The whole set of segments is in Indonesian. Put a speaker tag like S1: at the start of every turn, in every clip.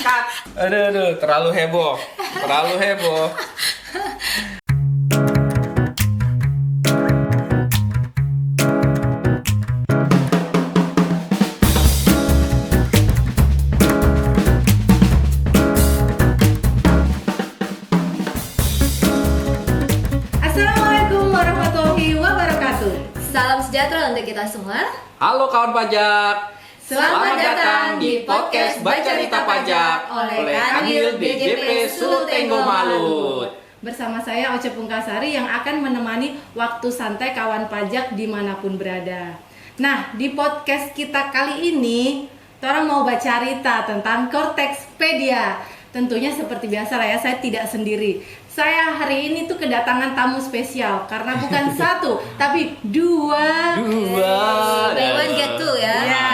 S1: Aduh, terlalu heboh. Terlalu heboh.
S2: Assalamualaikum warahmatullahi wabarakatuh.
S3: Salam sejahtera untuk kita semua.
S1: Halo kawan pajak.
S3: Selamat datang di podcast Baca Cerita Pajak oleh Kanwil DJP Sulutenggo Malut.
S2: Bersama saya Oce Pungkasari yang akan menemani waktu santai kawan pajak dimanapun berada. Nah, di podcast kita kali ini, orang mau baca cerita tentang Cortexpedia. Tentunya seperti biasa lah ya, saya tidak sendiri. Saya hari ini tuh kedatangan tamu spesial karena bukan satu, tapi dua.
S3: Buy one get two ya.
S2: Ya.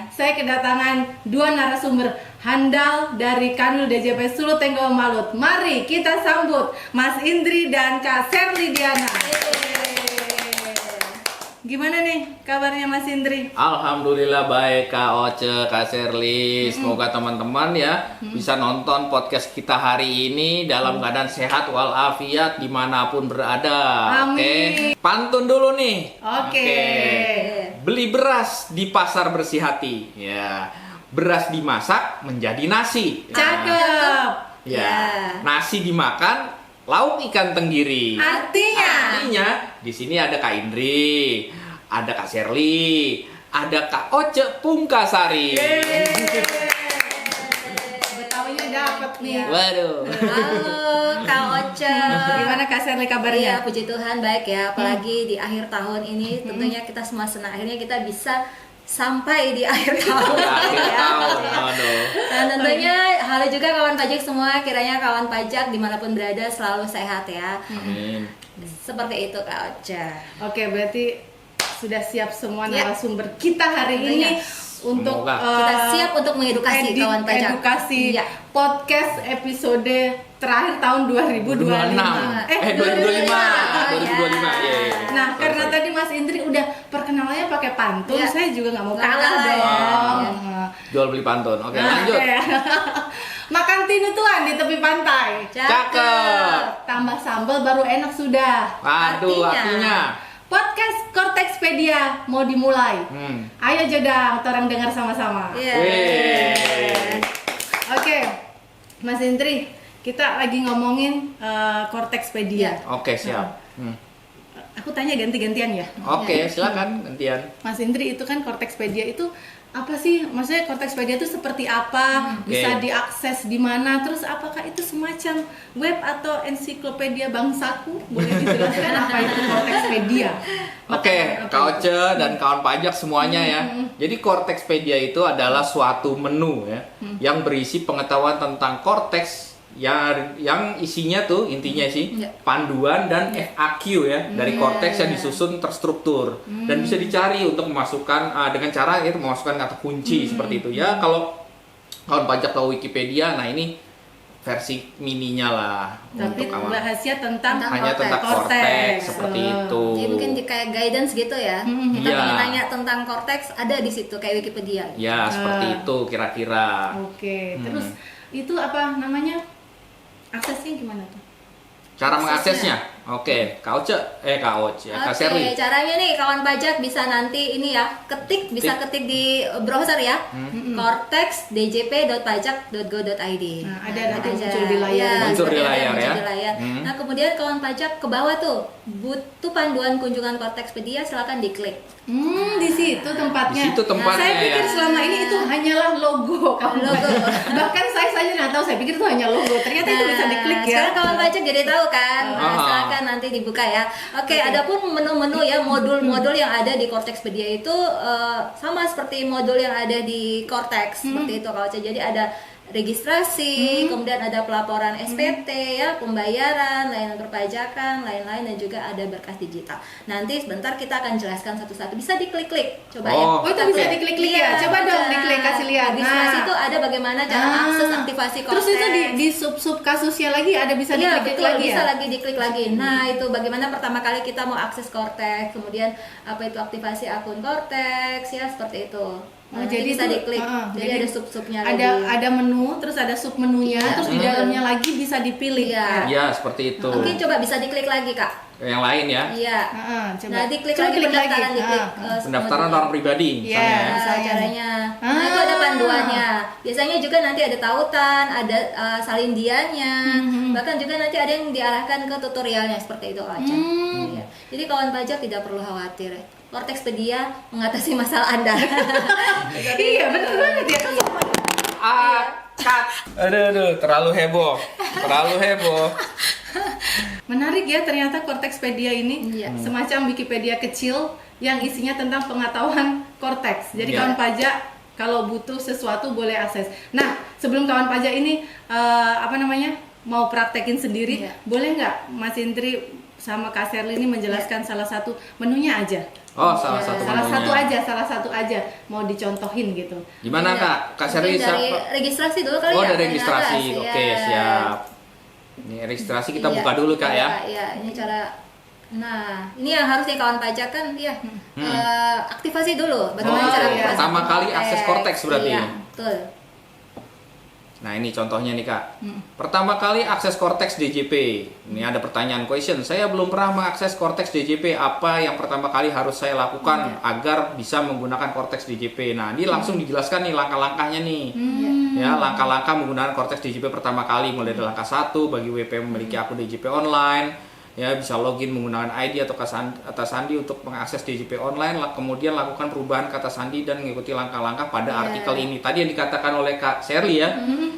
S2: Saya kedatangan dua narasumber handal dari Kanwil DJP Sulutenggo Malut. Mari kita sambut Mas Indri dan Kak Sherly Diana. Gimana nih kabarnya Mas Indri?
S1: Alhamdulillah baik Kak Oce, Kak Sherly. Semoga teman-teman ya bisa nonton podcast kita hari ini dalam keadaan sehat walafiat dimanapun berada.
S2: Amin.
S1: Oke. Pantun dulu nih.
S2: Oke.
S1: Beli beras di pasar bersih hati. Ya. Beras dimasak menjadi nasi.
S2: Cakep.
S1: Ya. Nasi dimakan, lauk ikan tenggiri. Artinya di sini ada Kak Indri, ada Kak Sherly, ada Kak Oce Pungkasari.
S2: Betawinya dapet nih.
S1: Waduh.
S3: Halo Kak Oce.
S2: Gimana Kak Sherly
S3: Iya,
S2: kabarnya?
S3: puji Tuhan baik ya. Apalagi di akhir tahun ini tentunya kita semua senang. Akhirnya kita bisa sampai di akhir tahun.
S1: Akhir
S3: ya.
S1: tahun. Aduh.
S3: Dan tentunya halo juga kawan pajak semua. Kiranya kawan pajak dimanapun berada selalu sehat ya.
S1: Amin.
S3: Seperti itu Kak Oce.
S2: Oke, berarti sudah siap semua
S3: Ya.
S2: narasumber kita hari
S3: Tentunya.
S2: ini untuk
S1: Semoga.
S3: Kita siap untuk mengedukasi kawan pajak.
S2: edukasi
S3: Iya.
S2: podcast episode terakhir tahun 2025.
S1: 2025.
S3: Ya.
S1: Iya.
S2: Nah, karena tadi Mas Indri udah perkenalannya pakai pantun,
S3: Iya.
S2: saya juga nggak mau
S3: Nggak
S2: kalah
S3: kalah
S2: dong.
S3: ya.
S2: Nah,
S1: Jual beli pantun. Oke, lanjut.
S2: oke. Makan tinutuan di tepi pantai.
S1: Cakep.
S2: Tambah sambal baru enak sudah.
S1: Aduh,
S3: Artinya.
S1: artinya.
S2: Podcast Cortexpedia mau dimulai. Ayo Jodang, orang dengar sama-sama.
S3: Iya.
S1: Wih.
S2: Oke, Mas Indri, kita lagi ngomongin Cortexpedia.
S1: Oke, siap.
S2: Aku tanya ganti-gantian ya.
S1: Oke, silakan gantian.
S2: Mas Indri, itu kan Cortexpedia itu apa sih? Maksudnya Cortexpedia itu seperti apa? Bisa
S1: Oke.
S2: diakses di mana? Terus apakah itu semacam web atau ensiklopedia bangsaku? Boleh dijelaskan apa itu Cortexpedia?
S1: Oke,
S2: Apa
S1: Kak
S2: itu?
S1: Oce dan kawan pajak semuanya ya. Jadi Cortexpedia itu adalah suatu menu ya yang berisi pengetahuan tentang Cortex yang isinya tuh intinya sih
S3: Ya.
S1: panduan dan FAQ ya dari Cortex yang disusun terstruktur dan bisa dicari untuk memasukkan dengan cara itu memasukkan kata kunci seperti itu ya. Kalau kawan pajak tahu Wikipedia, nah ini versi mininya lah
S2: Tapi
S1: untuk kawan.
S2: bahasnya tentang
S1: Hanya tentang Cortex seperti itu.
S3: Jadi mungkin di kayak guidance gitu ya. Kita
S1: Iya.
S3: pengen nanya tentang Cortex ada di situ kayak Wikipedia.
S1: Ya, seperti itu kira-kira.
S2: Oke, terus itu apa namanya? Aksesnya gimana tuh?
S1: Cara
S3: Aksesnya.
S1: mengaksesnya. Oke, Kak Oce, Kak
S3: Oke,
S1: Sherly.
S3: caranya nih kawan pajak bisa nanti ini ya, bisa ketik di browser ya. cortexdjp.pajak.go.id.
S2: Nah, ada nanti muncul di layar.
S3: Ya,
S1: Muncul di
S3: seperti ada,
S1: layar
S3: muncul
S1: ya.
S3: di layar. Nah, kemudian kawan pajak ke bawah tuh, butuh panduan kunjungan Cortexpedia, silakan diklik.
S2: Di situ tempatnya.
S1: Di situ tempatnya,
S2: Saya pikir
S1: ya.
S2: selama ini itu hanyalah logo kawan
S3: Logo.
S2: pajak. Bahkan saya saja nggak tahu, saya pikir itu hanya logo. Ternyata itu bisa diklik ya.
S3: Sekarang kawan pajak jadi tahu kan. Nah,
S1: Ah.
S3: silakan nanti dibuka ya. Oke, adapun menu-menu ya, modul-modul yang ada di Cortexpedia itu sama seperti modul yang ada di Cortex seperti itu kalau jadi ada registrasi, kemudian ada pelaporan SPT ya, pembayaran, layanan perpajakan, lain-lain dan juga ada berkas digital. Nanti sebentar kita akan jelaskan satu-satu. Bisa diklik-klik, coba ya.
S1: Oh,
S2: Oh, itu bisa diklik-klik ya? Coba dong diklik, kasih lihat.
S3: Registrasi
S2: Nah.
S3: itu ada bagaimana cara akses aktivasi Cortex.
S2: Terus itu di sub kasusnya lagi ada bisa
S3: Iya,
S2: diklik
S3: betul,
S2: lagi
S3: bisa
S2: ya?
S3: lagi diklik lagi. Nah, itu bagaimana pertama kali kita mau akses Cortex, kemudian apa itu aktivasi akun Cortex ya, seperti itu. Nah,
S2: jadi
S3: bisa
S2: itu,
S3: diklik. Jadi ada sub-subnya lagi.
S2: ada menu, terus ada sub menunya,
S3: Iya,
S2: terus di dalamnya lagi bisa dipilih.
S3: Iya.
S1: Ya, seperti itu.
S3: Mungkin coba bisa diklik lagi, Kak.
S1: Yang lain ya.
S3: Iya.
S2: Coba.
S3: Nah, diklik
S2: Coba
S3: lagi
S2: klik
S3: pendaftaran,
S2: lagi.
S3: diklik
S1: Pendaftaran
S3: semua.
S1: orang pribadi
S2: Iya.
S1: misalnya. ya.
S3: Nah,
S2: Misalnya.
S3: caranya. Nah,
S2: Ah.
S3: itu ada panduannya. Biasanya juga nanti ada tautan, ada salindianya. Bahkan juga nanti ada yang diarahkan ke tutorialnya seperti itu, Kak Aca. Iya. Jadi kawan pajak tidak perlu khawatir. Kortekspedia mengatasi masalah Anda.
S2: Iya, betul banget ya.
S1: Cut. Aduh, terlalu heboh. Terlalu heboh.
S2: Menarik ya, ternyata Kortekspedia ini
S3: Iya.
S2: semacam Wikipedia kecil yang isinya tentang pengetahuan korteks. Jadi
S1: Iya.
S2: kawan pajak kalau butuh sesuatu boleh akses. Nah, sebelum kawan pajak ini mau praktekin sendiri,
S3: Iya.
S2: boleh nggak Mas Indri sama Kak Sherly ini menjelaskan salah satu menunya aja?
S1: Oh, salah satu
S2: Salah
S1: menunya.
S2: satu aja mau dicontohin gitu.
S1: Gimana
S3: Iya.
S1: Kak Sherly
S3: Mungkin dari
S1: siapa?
S3: registrasi dulu kali
S1: Oh,
S3: ya.
S1: dari registrasi.
S3: Iya.
S1: Oke, siap. Ini registrasi kita
S3: Iya.
S1: buka dulu Kak ya.
S3: Iya, ini cara. Nah, ini yang harus nih kawan pajak kan, ya. Aktivasi dulu. Bagaimana
S1: Oh,
S3: cara
S1: iya.
S3: aktivasi
S1: Pertama kali akses Korteks berarti.
S3: Iya, betul.
S1: Nah, ini contohnya nih Kak. Pertama kali akses Korteks DJP. Ini ada pertanyaan question. Saya belum pernah mengakses Korteks DJP. Apa yang pertama kali harus saya lakukan agar bisa menggunakan Korteks DJP? Nah, ini langsung dijelaskan nih langkah-langkahnya nih. Ya, langkah-langkah menggunakan Korteks DJP pertama kali mulai dari langkah 1 bagi WP memiliki akun DJP online. Ya, bisa login menggunakan ID atau kata sandi untuk mengakses DJP online. Kemudian lakukan perubahan kata sandi dan mengikuti langkah-langkah pada artikel ini. Tadi yang dikatakan oleh Kak Sherly ya.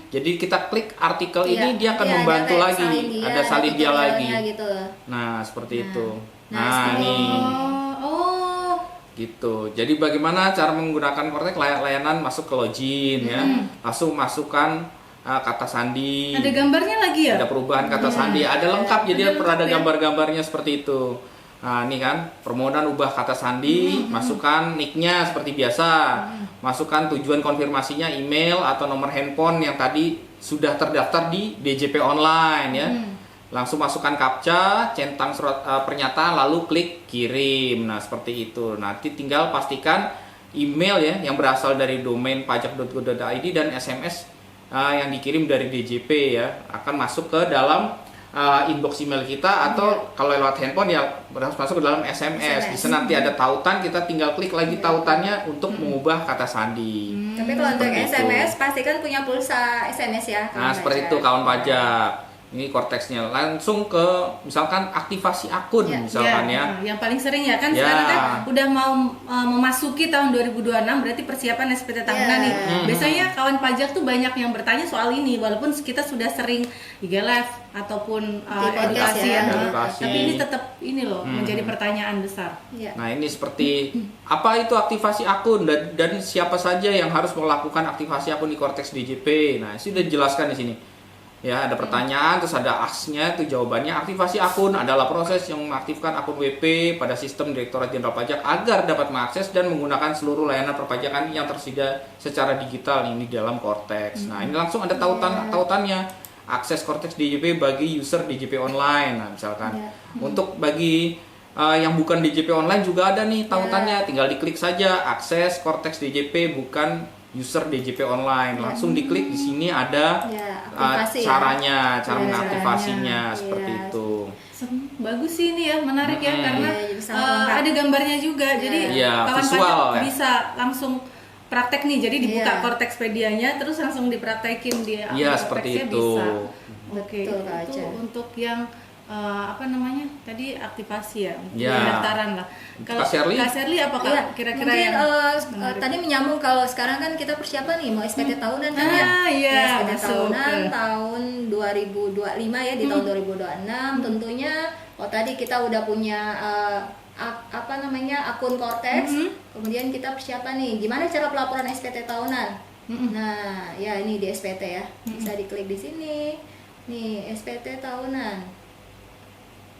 S1: Jadi kita klik artikel ini, dia akan membantu lagi. Ada salin dia lagi.
S3: Gitu.
S1: Nah, seperti itu.
S3: Nah,
S1: Nah,
S3: seperti
S1: ini
S2: Oh,
S1: gitu. Jadi bagaimana cara menggunakan Korteks layanan masuk ke login ya. Langsung masukkan kata sandi.
S2: ada gambarnya lagi ya?
S1: Ada perubahan kata sandi, ada lengkap, jadi
S2: Ada
S1: ada
S2: lengkap ya?
S1: gambar-gambarnya seperti itu. Nah, ini kan permohonan ubah kata sandi, masukkan nicknya seperti biasa, masukkan tujuan konfirmasinya email atau nomor handphone yang tadi sudah terdaftar di DJP online ya. Langsung masukkan captcha, centang surat pernyataan, lalu klik kirim. Nah, seperti itu. Nanti tinggal pastikan email ya yang berasal dari domain pajak.go.id dan SMS yang dikirim dari DJP ya akan masuk ke dalam inbox email kita, atau kalau lewat handphone ya harus masuk ke dalam SMS. Di sana nanti ada tautan, kita tinggal klik lagi tautannya untuk mengubah kata sandi.
S3: Tapi kalau untuk
S1: Seperti itu.
S3: SMS pastikan punya pulsa SMS ya.
S1: Nah, seperti itu kawan pajak. Ini Korteksnya langsung ke misalkan aktivasi akun
S3: Ya,
S1: misalkan ya.
S2: Yang paling sering ya kan
S1: Ya.
S2: sekarang kan udah mau memasuki tahun 2026, berarti persiapan SPT tahunan
S3: Ya.
S2: nih. Biasanya kawan pajak tuh banyak yang bertanya soal ini, walaupun kita sudah sering IG live ataupun
S3: podcast
S2: edukasi
S3: ya.
S1: Edukasi.
S2: tapi ini tetap ini loh menjadi pertanyaan besar.
S3: Iya.
S1: Nah, ini seperti apa itu aktivasi akun dan siapa saja yang harus melakukan aktivasi akun di Korteks DJP. Nah, sudah dijelaskan di sini. Ya, ada pertanyaan, terus ada aksnya, itu jawabannya. Aktivasi akun adalah proses yang mengaktifkan akun WP pada sistem Direktorat Jenderal Pajak agar dapat mengakses dan menggunakan seluruh layanan perpajakan yang tersedia secara digital ini di dalam Korteks. Nah, ini langsung ada tautannya. Akses Korteks DJP bagi user DJP online. Nah, misalkan untuk bagi yang bukan DJP online juga ada nih tautannya. Tinggal diklik saja akses Korteks DJP bukan user DJP online, langsung diklik di sini ada
S3: aktivasi
S1: caranya, cara
S3: Ya,
S1: mengaktifasinya
S3: caranya.
S1: seperti
S3: Iya.
S1: itu.
S2: Bagus sih ini ya, menarik ya karena
S3: Iya, jadi sangat lengkap.
S2: ada gambarnya juga. Jadi
S1: Iya,
S2: kawan
S1: visual
S2: pajak
S1: ya.
S2: bisa langsung praktek nih. Jadi dibuka
S3: Iya.
S2: Kortekspedianya terus langsung dipraktekin di akun
S1: Iya, seperti
S2: Korteksnya
S1: itu.
S2: bisa. Oke,
S3: Betul, Kak
S2: itu
S3: Aca.
S2: untuk yang tadi aktivasi ya, untuk
S1: Iya.
S2: pendaftaran lah. Kalau
S1: Kak Sherly?
S2: Kak Sherly apa Kak?
S3: Iya,
S2: Kira-kira
S3: mungkin
S2: yang menarik?
S3: tadi menyambung kalau sekarang kan kita persiapan nih mau SPT tahunan kan ya.
S2: Iya,
S3: SPT
S2: masuk
S3: tahunan
S2: ke-
S3: tahun 2025 ya, di tahun 2026 tentunya. Oh, tadi kita udah punya akun Korteks. Kemudian kita persiapan nih gimana cara pelaporan SPT tahunan. Nah, ya ini di SPT ya. Bisa diklik di sini. Nih, SPT tahunan.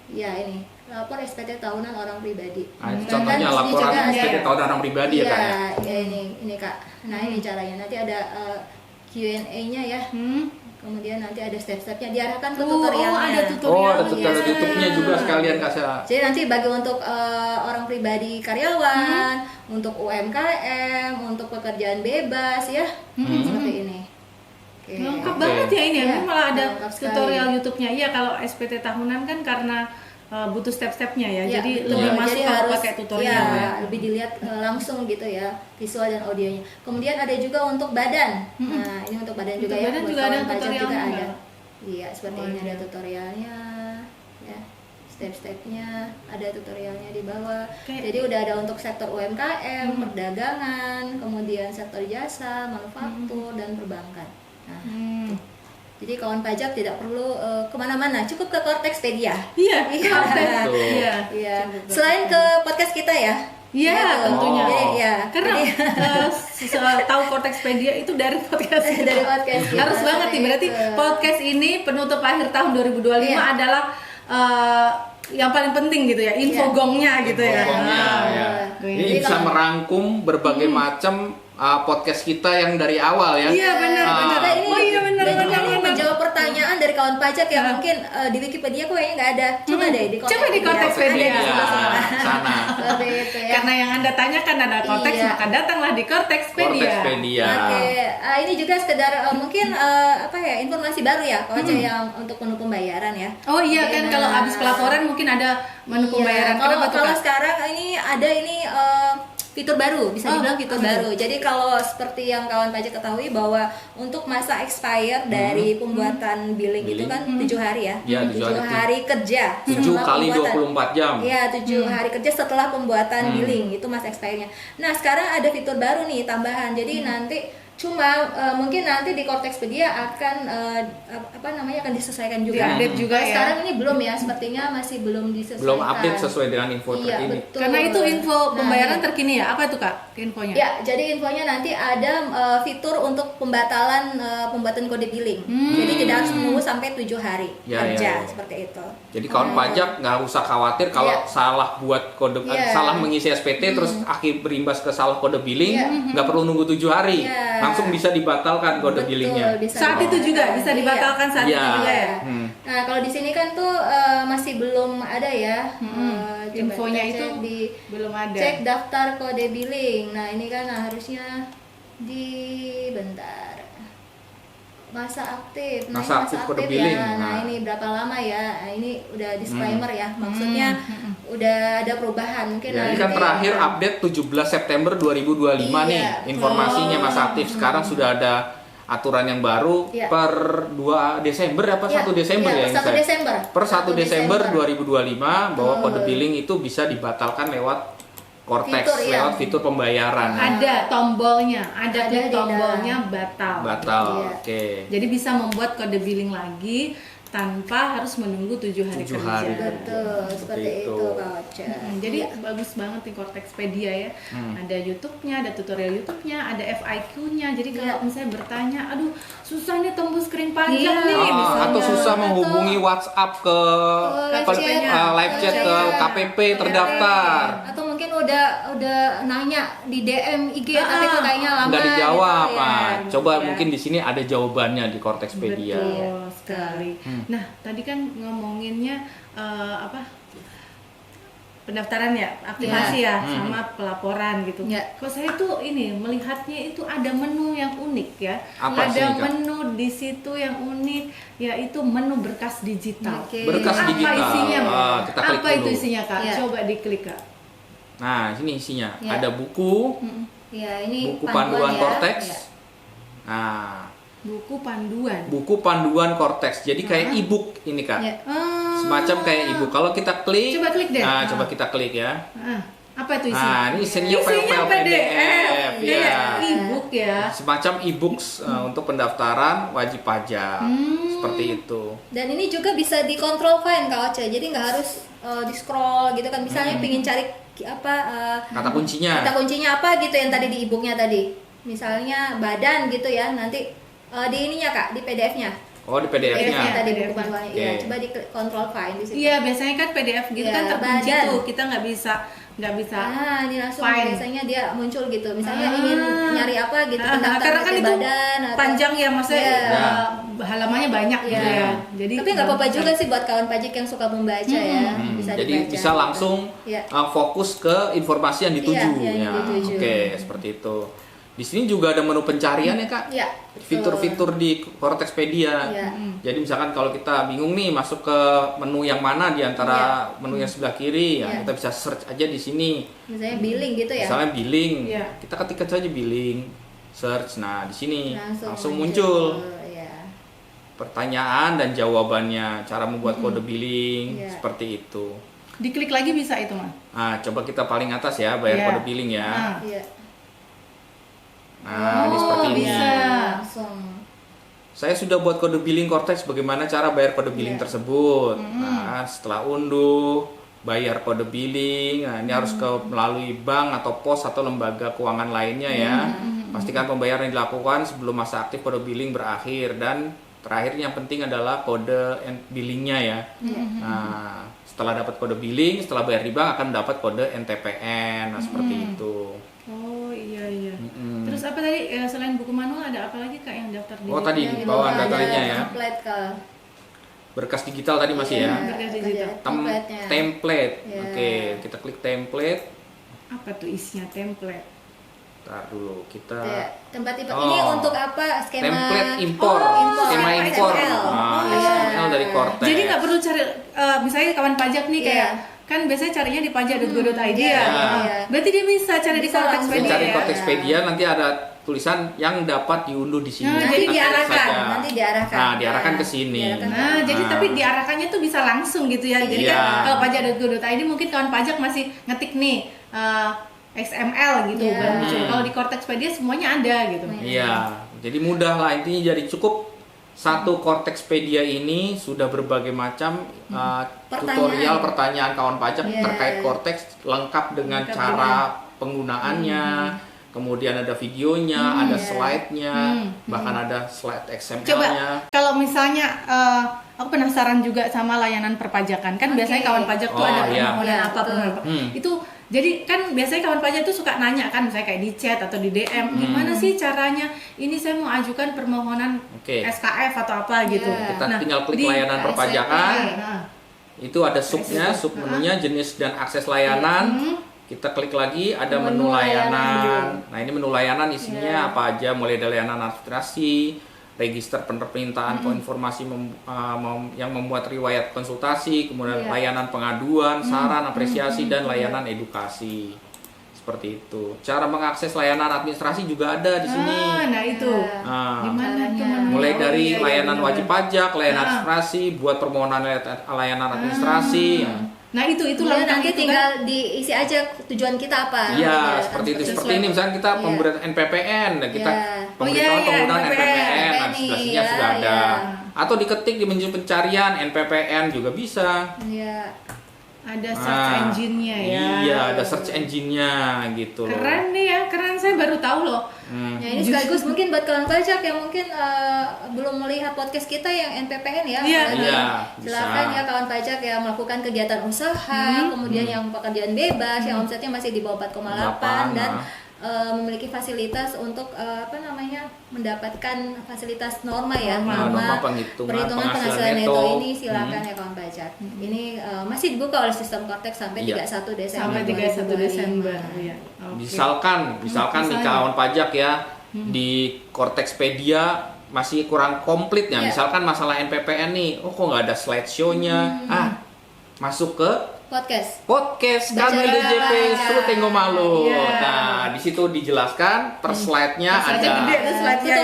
S3: Ya, ini lapor SPT tahunan orang pribadi.
S1: Nah, itu
S3: Dan
S1: contohnya
S3: di sini
S1: laporan
S3: juga ada-
S1: SPT tahunan orang pribadi ya Kak ya.
S3: Iya, ya ini Kak. Nah, ini caranya. Nanti ada Q&A-nya ya. kemudian nanti ada step-stepnya, diarahkan ke
S2: Oh,
S3: tutorialnya.
S2: ada tutorial.
S1: Oh, ada tutorial
S3: Iya.
S1: YouTube-nya juga sekalian Kak Sela.
S3: Jadi nanti bagi untuk orang pribadi karyawan, untuk UMKM, untuk pekerjaan bebas ya, seperti ini. Oke.
S2: Lengkap
S1: Oke.
S2: banget ya ini ya.
S3: Iya,
S2: Ini malah ada
S3: lengkap sekali.
S2: tutorial YouTube-nya. Iya, kalau SPT tahunan kan karena butuh step-stepnya ya.
S3: Iya,
S2: Jadi
S3: betul.
S2: lebih masuk
S3: Jadi
S2: kalau
S3: harus
S2: pakai tutorial
S3: iya,
S2: ya.
S3: lebih dilihat langsung gitu ya, visual dan audionya. Kemudian ada juga untuk badan. Nah, ini untuk badan juga
S2: Untuk
S3: ya.
S2: badan
S3: buat
S2: juga ada
S3: kawan pajak juga
S2: tutorialnya
S3: ada.
S2: nggak?
S3: Iya, seperti
S2: Oh,
S3: ini ada
S2: iya.
S3: tutorialnya ya. Step-stepnya ada tutorialnya di bawah.
S2: Kayak-
S3: Jadi udah ada untuk sektor UMKM, perdagangan, kemudian sektor jasa, manufaktur dan perbankan. Nah,
S2: Hmm.
S3: jadi kawan pajak tidak perlu kemana-mana, cukup ke Kortekspedia.
S2: Iya,
S3: Iya.
S2: Betul. Iya.
S3: Iya.
S2: Cukup ke
S3: Selain ke podcast kita ya.
S2: Iya,
S3: Gitu.
S2: tentunya.
S3: Jadi, ya.
S2: Karena tahu Kortekspedia itu dari podcast kita.
S3: Dari podcast kita,
S2: Harus banget nih, berarti
S3: itu.
S2: podcast ini penutup akhir tahun 2025
S3: Iya.
S2: adalah yang paling penting gitu ya, info
S3: Iya.
S2: gongnya gitu ya.
S1: Pokoknya,
S2: Ah.
S1: ya.
S2: Jadi
S1: Ini bisa
S3: kalau-
S1: merangkum berbagai macam podcast kita yang dari awal ya.
S2: Iya, benar,
S1: Ah.
S2: benar.
S3: Karena ini
S2: Oh iya, benar,
S3: dan juga
S2: benar,
S3: ini
S2: benar.
S3: menjawab pertanyaan dari kawan pajak yang
S2: Ah.
S3: mungkin di Wikipedia kok kayaknya nggak ada. Coba deh di
S2: Coba di Kortekspedia.
S3: Ada di sebelah sana.
S1: sana.
S3: Seperti itu ya.
S2: Karena yang Anda tanyakan ada konteks,
S3: Iya.
S2: maka datanglah di Kortekspedia.
S1: Kortekspedia.
S3: Oke, ini juga sekedar mungkin apa ya, informasi baru ya, Coach, yang untuk menu pembayaran ya.
S2: Oh iya
S3: Oke,
S2: kan,
S3: nah.
S2: kalau habis pelaporan mungkin ada menu
S3: Iya,
S2: pembayaran.
S3: Kalau
S2: Kenapa tuh,
S3: kalau
S2: Kak?
S3: sekarang ini ada fitur baru, bisa
S2: Oh,
S3: dibilang fitur
S2: apa
S3: baru. Jadi kalau seperti yang kawan pajak ketahui bahwa untuk masa expire dari pembuatan billing itu kan 7 hari ya.
S1: Iya, 7
S3: 7
S1: hari.
S3: hari kerja
S1: 7
S3: setelah
S1: kali
S3: pembuatan.
S1: 24 jam.
S3: Iya, 7 hari kerja setelah pembuatan billing itu masa expire-nya. Nah, sekarang ada fitur baru nih tambahan. Jadi nanti cuma mungkin nanti di Kortekspedia akan akan disesuaikan juga.
S2: Diupdate juga
S3: Nah,
S2: ya.
S3: Sekarang ini belum ya, sepertinya masih belum disesuaikan.
S1: Belum update sesuai dengan info
S3: Iya,
S1: terkini.
S3: betul.
S2: Karena itu info
S3: Nah,
S2: pembayaran
S3: iya.
S2: terkini ya. Apa itu, Kak? Infonya?
S3: Ya, jadi infonya nanti ada fitur untuk pembatalan pembuatan kode billing. Jadi tidak harus menunggu sampai 7 hari
S1: Ya,
S3: kerja
S1: ya.
S3: seperti itu.
S1: Jadi kawan pajak nggak usah khawatir kalau
S3: Iya.
S1: salah buat kode,
S3: Iya.
S1: salah mengisi SPT terus akhir berimbas ke salah kode billing,
S3: Iya.
S1: nggak perlu nunggu 7 hari,
S3: Iya.
S1: langsung bisa dibatalkan kode
S3: Betul,
S1: billingnya.
S3: bisa
S2: Saat itu juga bisa
S3: Iya.
S2: dibatalkan saat
S1: Iya.
S2: itu juga ya.
S3: Nah, kalau di sini kan tuh masih belum ada ya. Coba
S2: Infonya
S3: kita
S2: itu
S3: cek di
S2: belum ada.
S3: cek daftar kode billing. Nah, ini kan harusnya bentar. Masa aktif. Nah,
S1: Masa
S3: ini
S1: aktif kode billing.
S3: ya. Nah,
S1: Nah.
S3: ini berapa lama ya? Nah, ini udah disclaimer ya. Maksudnya udah ada perubahan. Mungkin
S1: Ya, ini
S3: nanti
S1: kan terakhir update 17 September 2025 nih
S3: Iya.
S1: informasinya masa aktif. Sekarang sudah ada aturan yang baru
S3: Iya.
S1: per 2 Desember apa 1 Desember ya?
S3: per 1
S1: Insight?
S3: Desember.
S1: Per 1 Desember
S3: Desember.
S1: 2025 bahwa kode billing itu bisa dibatalkan lewat Cortex,
S3: Fitur, iya.
S1: lewat fitur pembayaran.
S2: Ada tombolnya, ada
S3: Ada
S2: klik
S3: di
S2: tombolnya batal.
S1: Batal.
S3: Iya.
S1: Oke.
S2: Jadi bisa membuat kode billing lagi tanpa harus menunggu 7 hari
S1: 7
S2: kerja.
S1: hari.
S3: Betul, seperti
S1: itu.
S3: itu Kak Ocha.
S2: Jadi bagus banget nih Kortekspedia ya. Ada YouTube-nya, ada tutorial YouTube-nya, ada FIQ-nya. Jadi kalau misalnya bertanya, aduh susah nih tembus kering pajak
S3: Iya.
S2: nih misalnya.
S1: Atau susah menghubungi WhatsApp ke
S3: live chat.
S1: live chat ke
S3: Iya.
S1: KPP terdaftar.
S3: Atau mungkin udah nanya di DM IG tapi kok kayaknya lama
S1: Nggak dijawab.
S3: gitu, ya.
S1: Nah, coba
S2: Ya.
S1: mungkin di sini ada jawabannya di Kortekspedia.
S2: Betul sekali. Nah, tadi kan ngomonginnya pendaftaran ya, aktivasi ya, sama pelaporan gitu.
S3: Ya.
S2: Kok saya tuh ini melihatnya itu ada menu yang unik ya.
S1: Apa sih,
S2: ada
S1: Kak?
S2: menu di situ yang unik, yaitu menu berkas digital.
S3: Oke.
S1: Berkas
S2: Apa
S1: digital.
S2: isinya, Mbak?
S1: Kita klik
S2: Apa itu
S1: dulu.
S2: isinya, Kak?
S3: Ya.
S2: Coba diklik, Kak.
S1: Nah, sini isinya.
S3: Ya.
S1: Ada buku,
S3: Ya, ini
S1: buku panduan
S3: ya.
S1: Cortex.
S3: Ya.
S1: Nah,
S2: Buku panduan.
S1: buku panduan Cortex. Jadi kayak e-book ini, Kak.
S3: Ya.
S1: Semacam kayak e-book. Kalau kita klik,
S2: Coba klik deh.
S1: Nah,
S2: Ah.
S1: coba kita klik ya.
S2: Apa itu isinya?
S1: Nah, ini isinya file-file PDF,
S2: Kayak
S1: ya.
S2: e-book ya.
S1: Semacam e-books untuk pendaftaran wajib pajak. Seperti itu.
S3: Dan ini juga bisa dikontrol fine Kak Ocha. Jadi nggak harus di scroll gitu kan. Misalnya pingin cari
S1: Kata kuncinya.
S3: kata kuncinya apa gitu yang tadi di e-booknya tadi. Misalnya badan gitu ya. Nanti di ininya Kak, di PDF-nya.
S1: Oh, di
S3: PDF-nya
S1: PDF-nya.
S3: tadi buku
S2: PDF-nya.
S3: panduannya.
S1: Oke.
S3: Iya, coba di control fine di situ.
S2: Iya, biasanya kan PDF gitu
S3: Iya,
S2: kan terkunci
S3: badan.
S2: tuh. Kita nggak bisa
S3: Ini langsung
S2: fine.
S3: biasanya dia muncul gitu. Misalnya ingin nyari apa gitu, pendaftaran
S2: karena kan
S3: PT
S2: itu
S3: badan atau
S2: panjang ya, maksudnya
S3: Iya.
S2: halamannya banyak gitu
S3: Iya.
S2: ya. Jadi
S3: Tapi nggak apa-apa juga sih buat kawan pajak yang suka membaca ya, bisa
S1: Jadi
S3: dibaca.
S1: bisa langsung
S3: Iya.
S1: fokus ke informasi yang dituju.
S3: Iya, yang dituju.
S1: Oke, seperti itu. Di sini juga ada menu pencarian ya Kak.
S3: Iya.
S1: Fitur-fitur di Cortexpedia.
S3: Iya.
S1: Jadi misalkan kalau kita bingung nih masuk ke menu yang mana di antara menu yang sebelah kiri, ya
S3: Iya.
S1: kita bisa search aja di sini.
S3: Misalnya billing gitu ya.
S1: Misalnya billing,
S2: Iya.
S1: kita ketikkan saja billing, search. Nah di sini langsung
S3: muncul.
S1: muncul
S3: Iya.
S1: pertanyaan dan jawabannya, cara membuat kode billing,
S3: Iya.
S1: seperti itu.
S2: diklik lagi bisa itu mah.
S1: Nah coba kita paling atas ya, bayar
S2: Iya.
S1: kode billing ya.
S2: Nah.
S3: Iya.
S1: Nah ini
S2: Oh,
S1: seperti ini.
S2: bisa.
S3: Langsung.
S1: Saya sudah buat kode billing Cortex, bagaimana cara bayar kode billing
S3: Iya.
S1: tersebut. Nah, setelah unduh, bayar kode billing. Nah, ini harus melalui bank atau pos atau lembaga keuangan lainnya ya. Pastikan pembayaran dilakukan sebelum masa aktif kode billing berakhir, dan terakhir yang penting adalah kode billingnya ya. Nah, setelah dapat kode billing, setelah bayar di bank akan dapat kode NTPN. Nah, seperti itu.
S2: Oh iya iya.
S1: Mm-mm.
S2: Terus apa tadi selain buku manual ada apa lagi Kak yang daftar di?
S1: Oh, tadi
S3: Yang
S1: di bawah
S3: ada
S1: daftarnya ya.
S3: template ke
S1: Berkas digital tadi masih ya.
S2: Berkas digital.
S3: Template-nya.
S1: Template.
S3: Ya.
S1: Oke, kita klik template.
S2: Apa tuh isinya template?
S1: Ntar dulu kita
S3: Ya, tempat tipe
S1: Oh.
S3: ini untuk apa? Skema
S1: template impor,
S3: impor.
S1: skema impor,
S3: XML.
S1: Nah,
S3: Iya.
S1: XML dari Cortex.
S2: Jadi nggak perlu cari misalnya kawan pajak nih
S3: Iya.
S2: kayak kan biasanya carinya di pajak.go.id ya.
S3: Iya.
S2: Nah, berarti dia bisa cari di
S3: Bisa langsung.
S2: Cortexpedia
S1: Cari
S2: ya.
S1: Cortexpedia nanti ada tulisan yang dapat diunduh di sini.
S2: Nah,
S1: Kita
S2: jadi
S1: klik
S3: diarahkan,
S1: saja.
S3: nanti diarahkan.
S1: Nah, diarahkan ke
S3: Nah,
S1: sini.
S3: diarahkan.
S2: Nah, jadi
S1: Nah.
S2: tapi diarahkannya tuh bisa langsung gitu ya. Jadi
S1: Iya.
S2: kan kalau pajak.go.id mungkin kawan pajak masih ngetik nih XML gitu
S3: Iya.
S2: baru muncul. Kalau di Cortexpedia semuanya ada gitu.
S1: Iya, jadi mudah lah intinya, jadi cukup satu Cortexpedia ini sudah berbagai macam tutorial pertanyaan kawan pajak
S3: Iya.
S1: terkait Cortex, lengkap dengan
S2: Lengkap
S1: cara penggunaannya, kemudian ada videonya, ada slide-nya, bahkan ada slide XML-nya.
S2: Coba kalau misalnya aku penasaran juga sama layanan perpajakan kan biasanya kawan pajak tuh
S1: Oh,
S2: ada
S1: iya.
S2: permohonan
S3: Iya,
S2: apa
S3: betul.
S2: permohonan apa. Itu jadi kan biasanya kawan pajak tuh suka nanya kan misalnya kayak di chat atau di DM gimana sih caranya ini saya mau ajukan permohonan
S1: Oke.
S2: SKF atau apa gitu.
S3: Iya.
S1: Kita tinggal klik
S2: di
S1: layanan
S2: KSP,
S1: perpajakan.
S2: nah,
S1: Itu ada subnya, sub menunya, jenis dan akses layanan. Kita klik lagi, ada menu
S3: Menu layanan
S1: layanan. Nah, ini menu layanan isinya apa aja, mulai dari layanan administrasi, register permintaan informasi yang membuat riwayat konsultasi, kemudian layanan pengaduan, saran, apresiasi, dan layanan edukasi. Seperti itu. Cara mengakses layanan administrasi juga ada di sini.
S2: nah itu.
S1: Nah,
S2: Gimana tuh
S3: caranya?
S2: menunya?
S1: mulai
S2: Oh,
S1: dari
S2: iya, iya,
S1: layanan
S2: benar.
S1: wajib pajak, layanan administrasi, buat permohonan layanan administrasi.
S2: Nah itu
S3: Kemudian
S2: lengkap
S3: nanti
S2: itu
S3: tinggal
S2: kan.
S3: diisi aja tujuan kita apa.
S1: Iya,
S3: Nanti
S1: seperti itu.
S3: sesuai.
S1: Seperti ini misalnya kita
S3: Iya.
S1: pemberian NPPN, dan kita
S3: Iya.
S2: Oh, iya,
S1: pemberitahuan
S2: iya,
S1: penggunaan
S2: NPPN.
S1: NPPN, nah, di sebelah sini
S3: Iya,
S1: sudah ada.
S3: iya.
S1: Atau diketik di menu pencarian NPPN juga bisa.
S3: Iya.
S2: Ada search engine-nya ya.
S1: Iya, ada search engine-nya gitu loh.
S2: Keren nih ya, keren, saya baru tahu loh.
S3: Ya ini sekaligus mungkin buat kawan pajak yang mungkin belum melihat podcast kita yang NPPN ya.
S2: Iya.
S1: Iya,
S3: Silakan
S1: bisa.
S3: ya kawan pajak yang melakukan kegiatan usaha, kemudian yang pekerjaan bebas, yang omsetnya masih di bawah 4,8 dan memiliki fasilitas untuk mendapatkan fasilitas norma ya,
S1: Norma perhitungan
S3: perhitungan
S1: penghasilan
S3: penghasilan
S1: neto.
S3: neto ini silakan ya kawan pajak. Ini masih dibuka oleh sistem Cortex sampai
S1: Iya.
S3: 31 Desember.
S2: Sampai 31 Desember
S3: 2025.
S2: ya. Oke.
S1: Misalkan nih
S2: misalnya.
S1: kawan pajak ya di Cortexpedia masih kurang komplit ya.
S3: Iya.
S1: Misalkan masalah NPPN nih, kok nggak ada slideshow-nya? Masuk ke podcast
S3: Baca
S1: kami DJP
S3: baca.
S1: Sru Tenggo Malu.
S2: Iya.
S1: Nah, di situ dijelaskan per slide-nya
S2: Slide-nya
S1: ada.
S2: gede tuh slide-nya.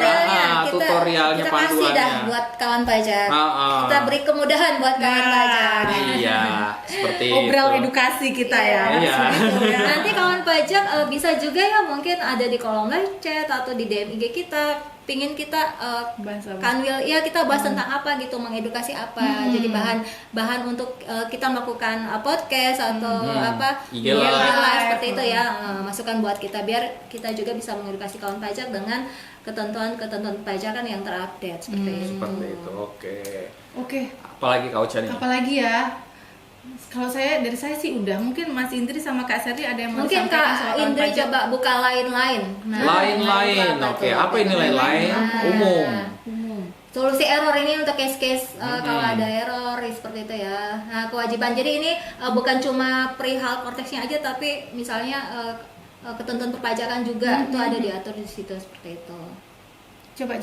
S1: Tutorialnya,
S3: kita kasih
S1: panduannya.
S3: dah buat kawan pajak.
S1: Ah.
S3: Kita beri kemudahan buat kawan
S2: Nah.
S3: pajak.
S1: Iya, seperti
S2: Obrol
S1: itu.
S2: edukasi kita ya.
S1: Iya.
S2: Gitu ya.
S3: Nanti kawan pajak bisa juga ya mungkin ada di kolom live chat atau di DM IG kita. Pingin kita
S2: Bahas apa?
S3: kanwil ya kita bahas tentang apa gitu, mengedukasi apa. Jadi bahan untuk kita melakukan podcast atau
S1: IG
S3: IG
S1: Live.
S3: live seperti itu ya. Masukan buat kita biar kita juga bisa mengedukasi kawan pajak dengan ketentuan pajakan yang terupdate seperti itu.
S1: Seperti itu. Oke.
S2: Oke,
S1: Apalagi Kak Ocha nih?
S2: apalagi ya? Kalau dari saya sih udah. Mungkin Mas Indri sama Kak Serdi ada yang mau
S3: Mungkin
S2: disampaikan soal
S3: Kak
S2: kawan
S3: Indri
S2: pajak?
S3: coba buka lain-lain.
S1: Lain-lain.
S3: itu
S1: Oke,
S3: tuh?
S1: apa ini lain-lain?
S3: Nah.
S1: Umum.
S2: Umum.
S3: solusi error ini untuk case-case kalau ada error seperti itu ya. Nah, kewajiban jadi ini bukan cuma perihal Cortex-nya aja, tapi misalnya ketentuan perpajakan juga itu ada diatur di situ seperti itu.
S2: Coba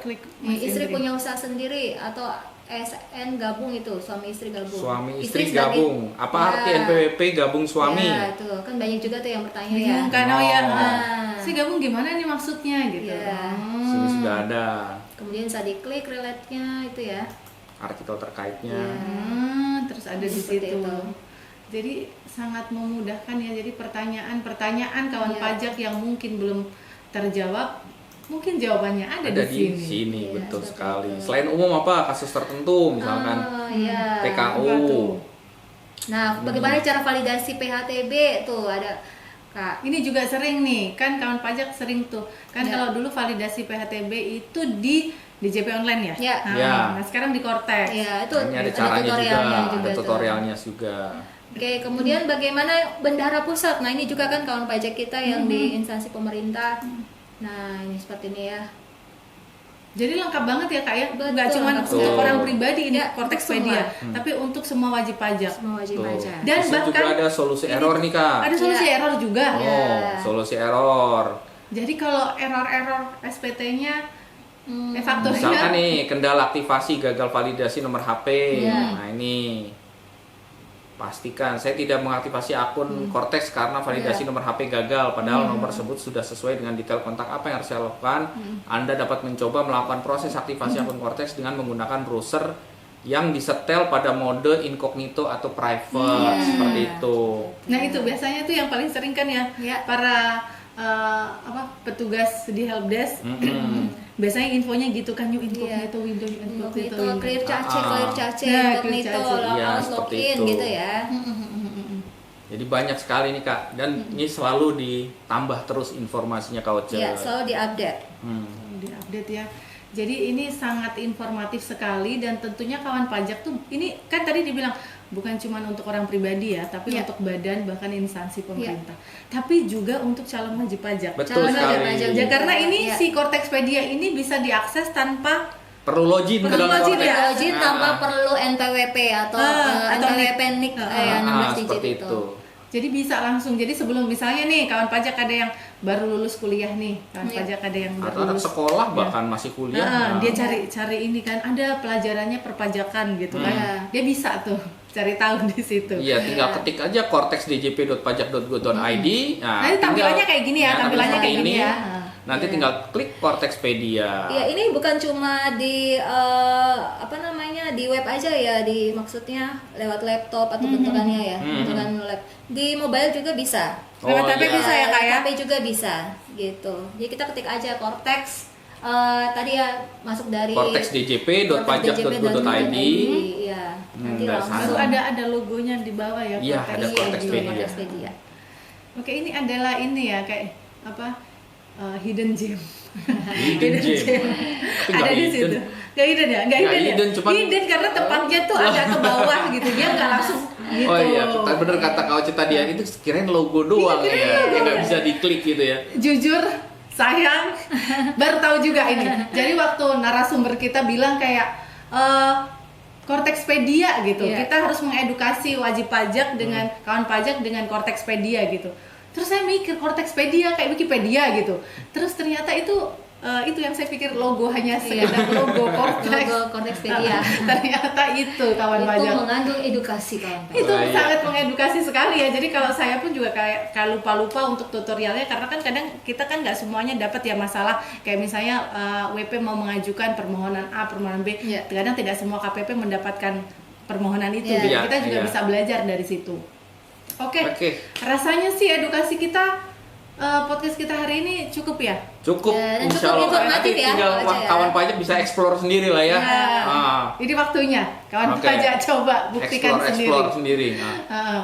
S2: klik.
S3: Istri punya usaha sendiri atau SN gabung itu, suami istri gabung.
S1: Suami istri gabung. Apa arti NPWP gabung suami?
S3: Ya, itu kan banyak juga tuh yang bertanya ya.
S2: Karena si gabung gimana nih maksudnya gitu.
S3: Ya.
S1: Sini sudah ada
S3: Kemudian bisa diklik relate-nya itu ya.
S1: artikel terkaitnya.
S2: Terus ada di
S3: Seperti
S2: situ.
S3: itu.
S2: Jadi sangat memudahkan ya. Jadi pertanyaan kawan pajak yang mungkin belum terjawab, mungkin jawabannya ada di sini.
S3: Iya,
S1: Betul
S3: seperti
S1: sekali.
S3: itu.
S1: Selain umum apa kasus tertentu misalkan
S3: Iya.
S1: TKU.
S2: Apa tuh?
S3: Nah, bagaimana cara validasi PHTB tuh ada Kak.
S2: Ini juga sering nih, kan kawan pajak sering tuh. Kan
S3: Ya.
S2: kalau dulu validasi PHTB itu di JP online ya.
S3: Ya.
S2: Nah, sekarang di Cortex.
S3: Ya, itu
S1: Ini ada caranya
S3: tutorialnya
S1: juga, ada
S3: tuh.
S1: tutorialnya juga.
S3: Oke, kemudian bagaimana bendahara pusat? Nah, ini juga kan kawan pajak kita yang di instansi pemerintah. Nah, ini seperti ini ya.
S2: Jadi lengkap banget ya Kak ya.
S3: Betul,
S2: Nggak cuma
S3: lengkap
S2: untuk
S1: sekali.
S2: orang pribadi ini
S3: Ya,
S2: Cortexpedia,
S3: semua.
S2: tapi untuk semua wajib pajak.
S3: Semua wajib
S1: Tuh.
S3: pajak.
S2: Dan
S1: Bisa juga
S2: bahkan
S1: ada solusi error nih Kak.
S2: Ada solusi
S3: Ya.
S2: error juga.
S1: Oh, solusi error.
S2: Jadi kalau error SPT-nya
S1: Misalkan
S2: faktornya
S1: nih kendala aktivasi gagal validasi nomor HP.
S3: Iya.
S1: Nah ini pastikan saya tidak mengaktifasi akun Cortex karena validasi nomor HP gagal. Padahal nomor tersebut sudah sesuai dengan detail kontak apa yang harus saya lakukan. Anda dapat mencoba melakukan proses aktivasi akun Cortex dengan menggunakan browser yang disetel pada mode incognito atau private seperti itu.
S2: Nah itu biasanya tuh yang paling sering kan ya,
S3: Ya.
S2: para petugas di helpdesk biasanya infonya gitu kan, new incognito window
S3: Incognito, clear cache,
S1: Ah.
S2: Nah,
S3: incognito,
S2: clear cache.
S1: Iya,
S3: harus
S1: seperti
S3: login
S1: itu.
S3: gitu ya.
S1: Jadi banyak sekali nih Kak, dan ini selalu ditambah terus informasinya Kak Oce.
S3: Ya, selalu diupdate.
S2: Diupdate ya. Jadi ini sangat informatif sekali, dan tentunya kawan pajak tuh ini kan tadi dibilang bukan cuma untuk orang pribadi ya, tapi
S3: Ya.
S2: untuk badan bahkan instansi pemerintah. Tapi juga untuk calon wajib pajak.
S1: Betul
S3: Calon
S1: sekali.
S3: wajib pajak.
S2: Ya karena ini
S3: Ya.
S2: si Cortexpedia ini bisa diakses tanpa
S1: Perlu login ke
S2: Perlu
S1: dalam
S2: login
S1: Cortex.
S2: ya.
S3: Login tanpa perlu NPWP atau
S2: atau
S3: NPWP NIK yang 16 digit
S1: seperti
S3: itu.
S1: itu.
S2: jadi bisa langsung. Jadi sebelum misalnya nih kawan pajak ada yang baru lulus kuliah nih, kawan
S3: Iya.
S2: pajak ada yang baru
S1: Atau anak
S2: lulus
S1: sekolah bahkan masih kuliah. Nah,
S2: dia cari ini kan ada pelajarannya perpajakan gitu kan.
S3: Iya.
S2: Dia bisa tuh cari tahu di situ.
S1: Iya, tinggal ketik aja cortexdjp.pajak.go.id.
S2: Nah, ini tampilannya kayak gini ya, tampilannya kayak gini ya.
S1: Nanti
S3: Iya.
S1: tinggal klik Cortexpedia.
S3: Ya, ini bukan cuma di di web aja ya, maksudnya lewat laptop atau bentukannya ya, bentukan lab. Di mobile juga bisa.
S2: Lewat HP
S1: iya.
S2: bisa ya Kak ya?
S3: HP juga bisa gitu. Jadi kita ketik aja Cortex tadi ya, masuk dari
S1: cortexdjp.pajak.go.id.
S3: Iya. Nanti
S1: dari
S3: langsung
S2: Lalu ada logonya di bawah ya.
S1: Iya,
S2: Cortex.
S1: ada Cortexpedia.
S3: Cortexpedia.
S2: Oke, ini adalah ini ya kayak apa? Hidden gem.
S1: Hidden gem. Tapi nggak
S2: Ada di
S1: hidden.
S2: situ. Nggak hidden ya? Nggak
S1: Nggak
S2: hidden,
S1: hidden,
S2: ya?
S1: cuman-
S2: Hidden karena tempatnya tuh agak ke bawah gitu. Dia nggak langsung gitu.
S1: Oh iya, bener kata Kak Oce tadi ya, itu kirain logo doang
S2: Iya, kirain
S1: ya,
S2: logo.
S1: yang nggak bisa diklik gitu ya.
S2: Jujur sayang baru tahu juga ini. Jadi waktu narasumber kita bilang kayak Cortexpedia gitu,
S3: Iya.
S2: kita harus mengedukasi wajib pajak dengan kawan pajak dengan Cortexpedia gitu. Terus saya mikir Cortexpedia kayak Wikipedia gitu. Terus ternyata itu yang saya pikir logo hanya sekedar logo Cortex.
S3: Logo Cortexpedia.
S2: Ternyata itu kawan
S3: Itu
S2: pajak.
S3: mengandung edukasi kawan pajak.
S2: Itu
S1: Oh, iya.
S2: sangat mengedukasi sekali ya. Jadi kalau saya pun juga kayak lupa-lupa untuk tutorialnya, karena kan kadang kita kan nggak semuanya dapat ya masalah kayak misalnya WP mau mengajukan permohonan A, permohonan B.
S3: Iya.
S2: Kadang tidak semua KPP mendapatkan permohonan itu.
S3: Iya.
S2: Jadi
S1: Iya,
S2: kita juga
S1: iya.
S2: bisa belajar dari situ. Oke.
S1: Oke.
S2: Rasanya sih edukasi kita podcast kita hari ini cukup ya.
S1: Cukup,
S3: Ya, dan
S1: insya
S3: cukup
S1: Allah.
S3: informatif
S1: Nanti
S3: ya,
S1: tinggal
S3: Kak Oce ya.
S1: kawan pajak bisa explore sendiri lah ya.
S2: Ini waktunya kawan
S1: Oke.
S2: pajak coba buktikan
S1: Explore
S2: sendiri.
S1: sendiri.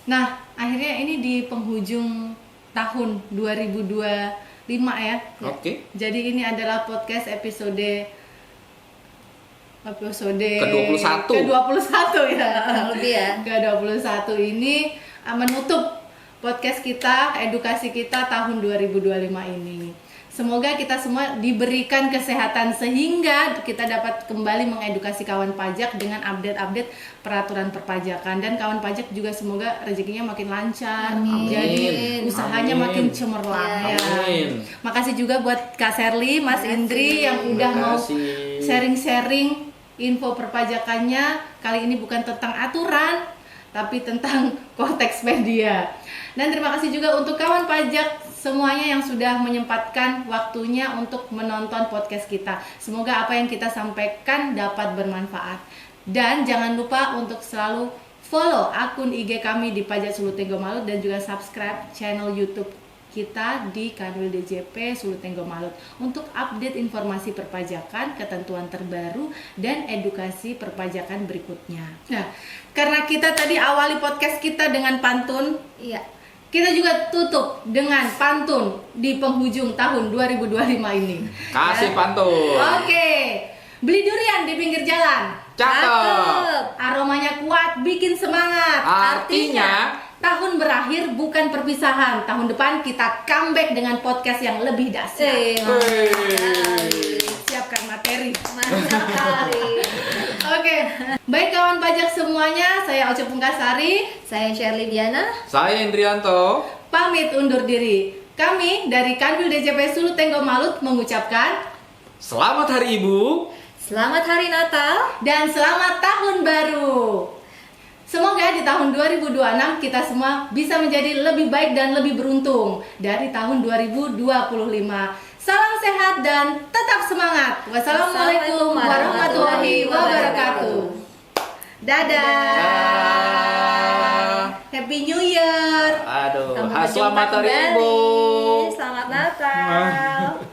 S2: Nah, akhirnya ini di penghujung tahun 2025 ya.
S1: Oke.
S2: Jadi ini adalah podcast episode
S1: Ke-21.
S2: Ke-21 ya.
S3: Kurang lebih ya.
S2: Ke-21 ini menutup podcast kita, edukasi kita tahun 2025 ini. Semoga kita semua diberikan kesehatan sehingga kita dapat kembali mengedukasi kawan pajak dengan update-update peraturan perpajakan, dan kawan pajak juga semoga rezekinya makin lancar.
S3: Amin.
S2: Jadi usahanya
S1: Amin.
S2: makin cemerlang ya.
S1: Amin.
S2: Makasih juga buat Kak Sherly, Mas
S3: Makasih.
S2: Indri yang udah
S1: Terima
S2: mau
S1: kasih.
S2: sharing-sharing info perpajakannya. Kali ini bukan tentang aturan, tapi tentang Kortekspedia. Dan terima kasih juga untuk kawan pajak semuanya yang sudah menyempatkan waktunya untuk menonton podcast kita. Semoga apa yang kita sampaikan dapat bermanfaat. Dan jangan lupa untuk selalu follow akun IG kami di Pajak Sulut Tenggo Malut, dan juga subscribe channel YouTube kita di Kanwil DJP Sulut Tenggo Malut untuk update informasi perpajakan, ketentuan terbaru, dan edukasi perpajakan berikutnya. Nah, karena kita tadi awali podcast kita dengan pantun,
S3: Iya.
S2: kita juga tutup dengan pantun di penghujung tahun 2025 ini.
S1: Kasih
S2: Ya.
S1: pantun.
S2: Oke. Beli durian di pinggir jalan.
S1: Cakep.
S2: Aromanya kuat, bikin semangat.
S1: Artinya,
S2: tahun berakhir bukan perpisahan. Tahun depan kita comeback dengan podcast yang lebih dahsyat.
S1: Wey.
S2: Siapkan materi.
S3: Mantap sekali.
S2: Oke. Baik kawan pajak semuanya, saya Oce Pungkasari
S3: Saya Sherly Diana.
S1: saya Indrianto.
S2: pamit undur diri. Kami dari Kanwil DJP Sulut Tenggo Malut mengucapkan
S1: Selamat Hari Ibu.
S3: Selamat Hari Natal.
S2: dan selamat tahun baru. Semoga di tahun 2026 kita semua bisa menjadi lebih baik dan lebih beruntung dari tahun 2025. Salam sehat dan tetap semangat. Wassalamualaikum warahmatullahi wabarakatuh. Dadah. Happy New Year.
S1: Aduh,
S3: Sampai berjumpa
S1: selamat Hari
S3: kembali.
S1: Ibu.
S3: Selamat Natal.